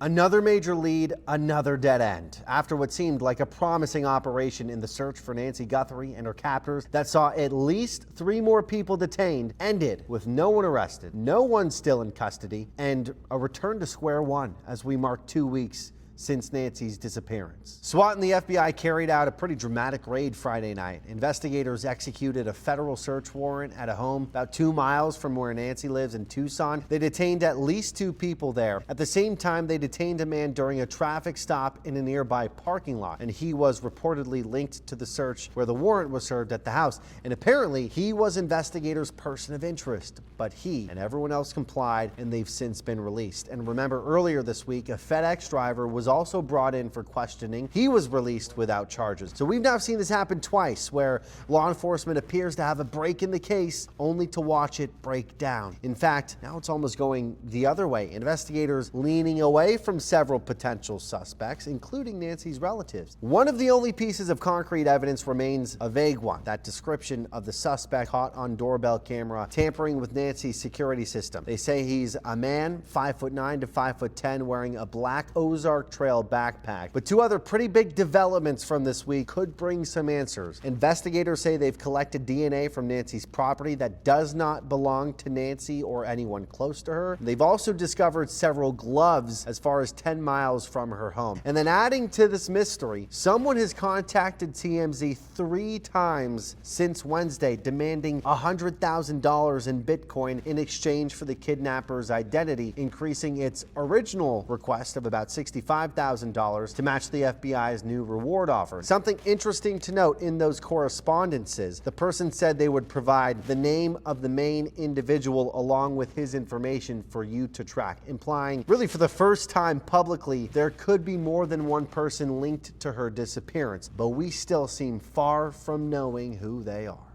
Another major lead, another dead end. After what seemed like a promising operation in the search for Nancy Guthrie and her captors that saw at least 3 more people detained, ended with no one arrested, no one still in custody, and a return to square one as we mark 2 weeks since Nancy's disappearance. SWAT and the FBI carried out a pretty dramatic raid Friday night. Investigators executed a federal search warrant at a home about 2 miles from where Nancy lives in Tucson. They detained at least 2 people there. At the same time, they detained a man during a traffic stop in a nearby parking lot, and he was reportedly linked to the search where the warrant was served at the house. And apparently, he was investigators' person of interest, but he and everyone else complied, and they've since been released. And remember, earlier this week, a FedEx driver was also brought in for questioning. He was released without charges. So we've now seen this happen twice, where law enforcement appears to have a break in the case only to watch it break down. In fact, now it's almost going the other way. Investigators leaning away from several potential suspects, including Nancy's relatives. One of the only pieces of concrete evidence remains a vague one, that description of the suspect caught on doorbell camera tampering with Nancy's security system. They say he's a man 5'9" to 5'10", wearing a black Ozark Trail backpack. But 2 other pretty big developments from this week could bring some answers. Investigators say they've collected DNA from Nancy's property that does not belong to Nancy or anyone close to her. They've also discovered several gloves as far as 10 miles from her home. And then adding to this mystery, someone has contacted TMZ 3 times since Wednesday, demanding $100,000 in Bitcoin in exchange for the kidnapper's identity, increasing its original request of about $65,000 to match the FBI's new reward offer. Something interesting to note in those correspondences, the person said they would provide the name of the main individual along with his information for you to track, implying really for the first time publicly there could be more than one person linked to her disappearance, but we still seem far from knowing who they are.